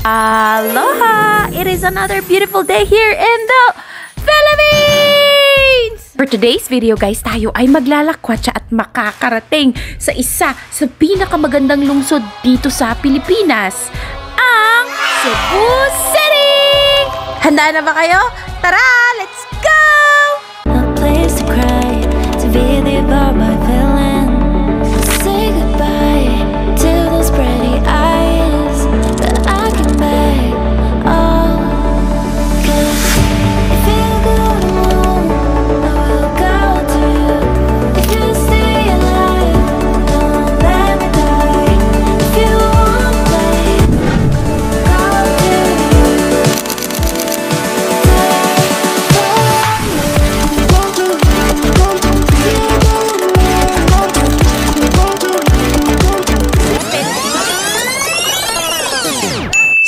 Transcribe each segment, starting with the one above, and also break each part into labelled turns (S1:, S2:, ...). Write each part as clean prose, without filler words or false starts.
S1: Aloha! It is another beautiful day here in the Philippines! For today's video guys, tayo ay maglalakwatsa at makakarating sa isa sa pinakamagandang lungsod dito sa Pilipinas, ang Cebu City! Handa na ba kayo? Tara! Let's go!
S2: A place to cry, to be the about my villain. Say goodbye to those pretty eyes that I can buy. Oh, 'cause if you go to home, I will go to you. If you stay alive, don't let me die. If you won't play, go to you.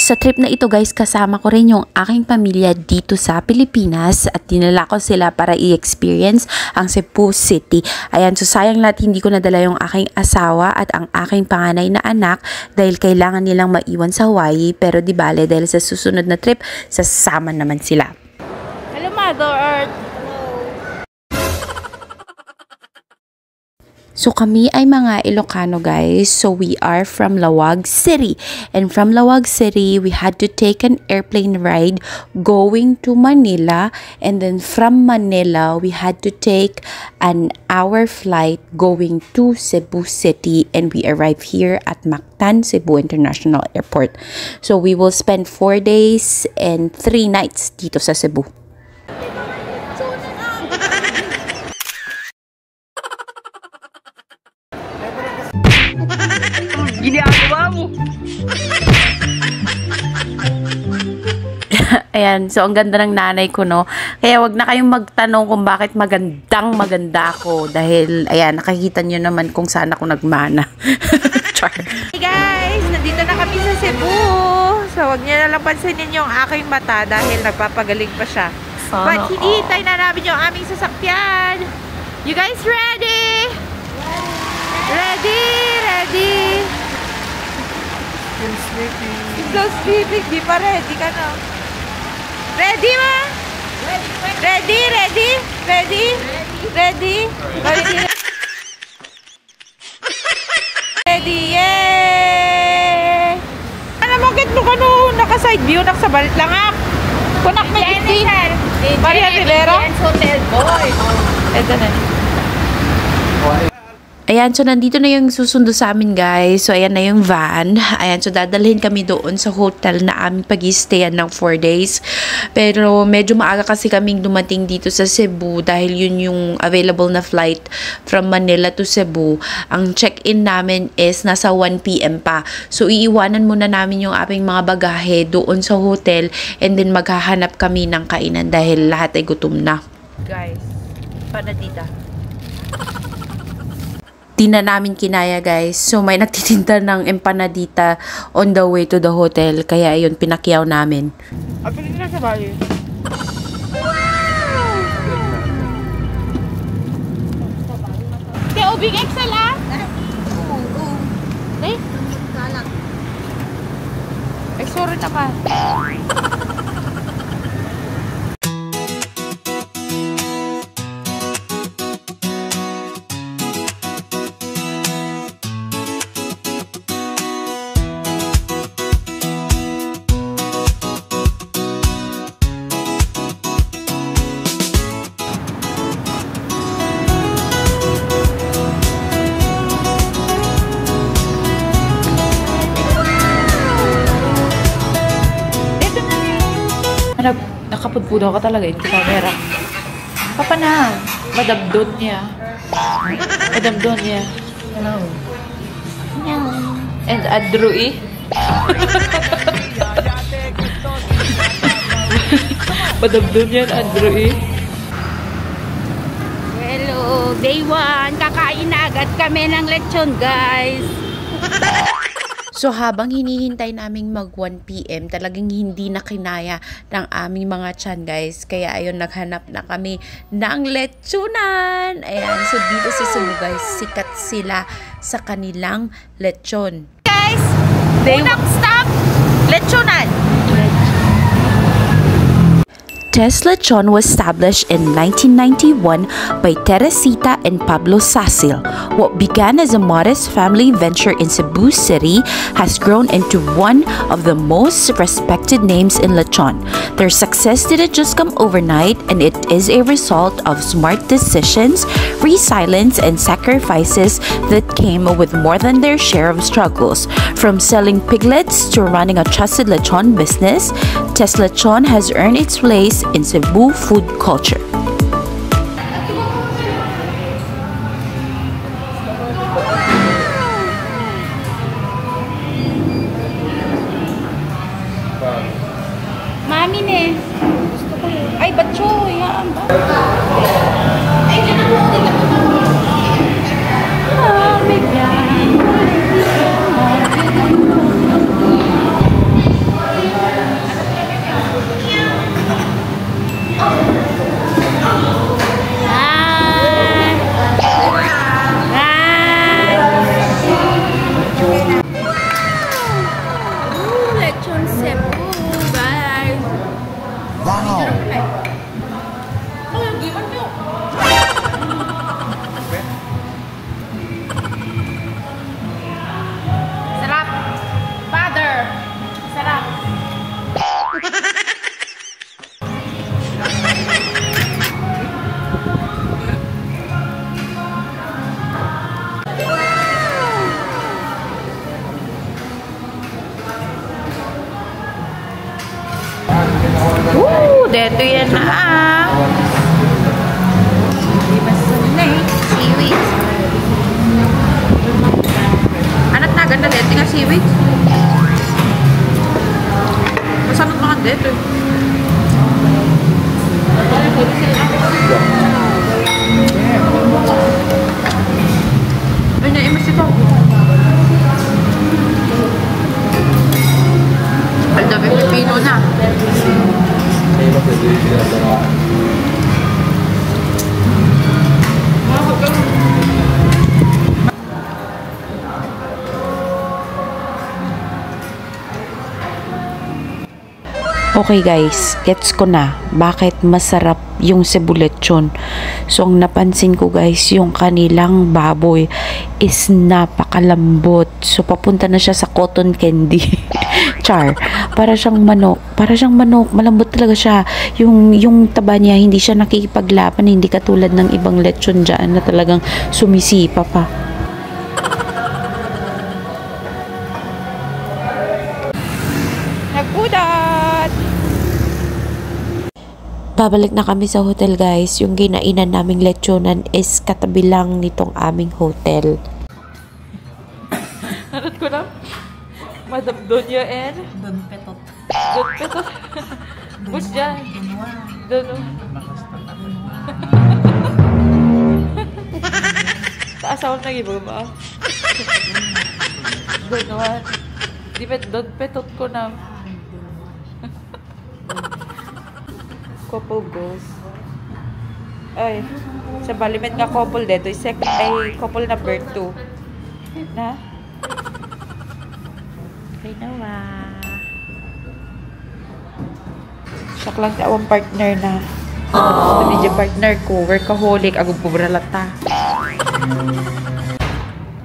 S1: Sa trip na ito guys, kasama ko rin yung aking pamilya dito sa Pilipinas at dinala ko sila para i-experience ang Cebu City. Ayan, so sayang lahat hindi ko nadala yung aking asawa at ang aking panganay na anak dahil kailangan nilang maiwan sa Hawaii, pero di bale dahil sa susunod na trip, sasama naman sila. Hello Mother Earth! So kami ay mga Ilocano guys, so we are from Laoag City, and from Laoag City we had to take an airplane ride going to Manila, and then from Manila we had to take an hour flight going to Cebu City, and we arrived here at Mactan, Cebu International Airport. So we will spend 4 days and 3 nights dito sa Cebu. Ginagawa mo. Ayan, so ang ganda ng nanay ko, no? Kaya wag na kayong magtanong kung bakit maganda ako. Dahil, ayan, nakikita nyo naman kung saan ako nagmana. Char. Hey guys, nandito na kami sa Cebu. So wag nyo na lang pansinin yung aking mata dahil nagpapagaling pa siya. But hinihintay na namin yung aming sasakyan. You guys ready? Ready? Ready?
S3: I'm sleeping.
S1: So sleeping, di pa ready ka na. Ready ma? Ready? Ready? Ready? Ready? Ready? Ready? Yay! Ano mo kit mo kano naka-side view, nakasabalit lang ak. Kunak may kiti. Maria Rivera? Hotel boy. Ito na. Ayan, so nandito na yung susundo sa amin guys. So ayan na yung van. Ayan, so dadalhin kami doon sa hotel na aming pag-i-stayan ng 4 days. Pero medyo maaga kasi kaming dumating dito sa Cebu dahil yun yung available na flight from Manila to Cebu. Ang check-in namin is nasa 1 PM pa. So iiwanan muna namin yung aming mga bagahe doon sa hotel, and then maghahanap kami ng kainan dahil lahat ay gutom na. Guys, panadita. Di na namin kinaya guys. So may nagtitinda ng empanadita on the way to the hotel. Kaya yun, pinakyaw namin. Apilin na sa bayo. Wow! Kaya ubing XL ah? Oo. Eh? Kalak. Ay, sorry naman. Nakapudpudaw ka talaga yung camera. Papa na. Madabdon niya. Madabdon niya. Hello. Hello. And Adrui. Madabdon yan, Adrui. Hello. Day 1. Kakain na agad kami ng lechon, guys. So habang hinihintay naming mag 1 PM, talagang hindi na kinaya ng aming mga tiyan guys. Kaya ayun, naghanap na kami ng lechonan. Ayan, so dito sa Cebu guys, sikat sila sa kanilang lechon. Guys, unang stop, lechonan. Tess Lechon was established in 1991 by Teresita and Pablo Sasil. What began as a modest family venture in Cebu City has grown into one of the most respected names in Lechon. Their success didn't just come overnight, and it is a result of smart decisions, resilience, and sacrifices that came with more than their share of struggles. From selling piglets to running a trusted lechon business, Tess Lechon has earned its place in Cebu food culture.
S3: Mami ne. Gusto ko yun. Ay, batso. Yan ba? Ay, ganun mo. Oh, my God. Lechon Cebu, guys.
S4: Wow!
S3: Oh, giwan nyo. Sarap. Father. Sarap.
S1: Dito yan na
S3: Seaweed.
S1: Anat na ganda dito nga seaweed. Masanot mga dito. Ay, naimas ito. Alda, Pipino na. Okay guys, gets ko na bakit masarap yung Cebu Lechon. So ang napansin ko guys, yung kanilang baboy is napakalambot. So papunta na siya sa cotton candy. Char, para siyang manok, malambot talaga siya. Yung taba niya, hindi siya nakikipaglaban, hindi katulad ng ibang lechon dyan na talagang sumisipa pa.
S3: Nagkudat!
S1: Babalik na kami sa hotel guys. Yung ginainan naming lechonan is katabi lang nitong aming hotel.
S3: Nanot ko na. Madam Donya and
S4: Don Petot.
S3: Don Petot. Bus dyan. Doon. Taasawal na iba ba? Doon. Di ba Don Petot ko na. Couple goes. Ay, sa Balimet nga couple dito. Ay, couple number 2. Na? Okay na wa. Sak lang sa awang partner na. Ano yung partner ko? Workaholic. Agong pubralata.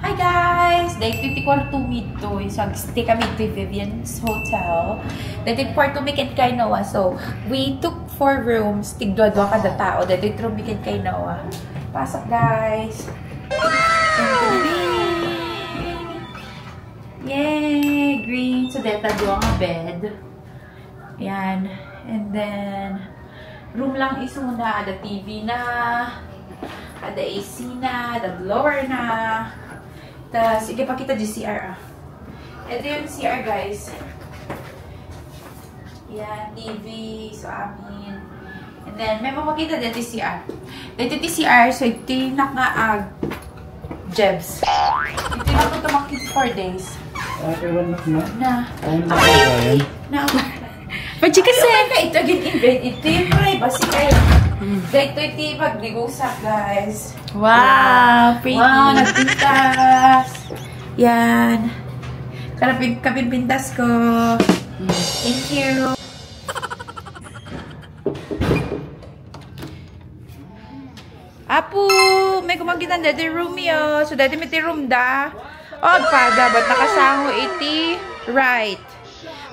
S1: Hi guys! Dahil iti kwarto mito. So, stay kami to Vivian's Hotel. Dahil kwarto mi ken kay Noah. So, we took 4 rooms. Tigdwa-dwa kada tao. Dahil room mi ken kay Noah. Pasok guys! Yay! Green. So, dahil tadwa nga bed. Yan. And then, room lang isuna. Ada TV na. Ada AC na. Ada blower na. Tapos, sige, pakita di CR ah. Ito yung CR guys. Yan, TV. So, amin. And then, may mapakita dito yung CR. Dito yung CR. So, ito yung nakaag Jebs. Ito yung nakatumakit 4 days. Na. Na.
S3: Pwede kasi.
S1: Ito yung ito yung privacy kayo. Dito yung pag-digusap guys.
S3: Wow, pretty.
S1: Wow, nagpintas. Yan. Kapinpintas ko. Thank you.
S3: Apo, may kumagitan dati Romeo. So, dati may room da. O, pada, ba't nakasango iti? Right.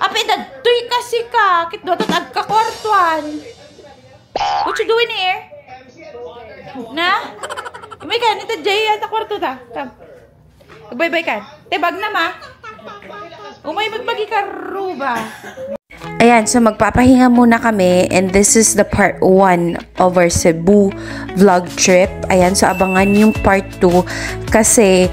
S3: Api, tuy kasi ka. Kit doon at agkakwartuan. What you doing here? Na? May ka, nita Jay, at kwarto ta. Come. Bye-bye ka. Tebag na ma. Umay magbagi ka, Ruba.
S1: Ayan, so magpapahinga muna kami and this is the part 1 of our Cebu vlog trip. Ayan, so abangan yung part 2 kasi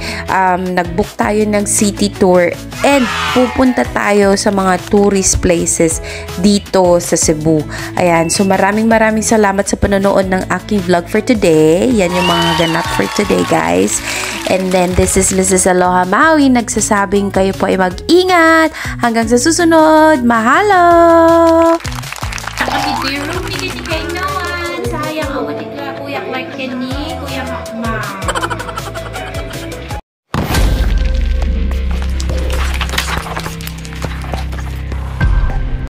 S1: nag-book tayo ng city tour and pupunta tayo sa mga tourist places dito sa Cebu. Ayan, so maraming salamat sa panonood ng aking vlog for today. Yan yung mga ganap for today, guys. And then, this is Mrs. Aloha Maui. Nagsasabing kayo po ay mag-ingat. Hanggang sa susunod. Mahalo!
S3: Nakakiti room ni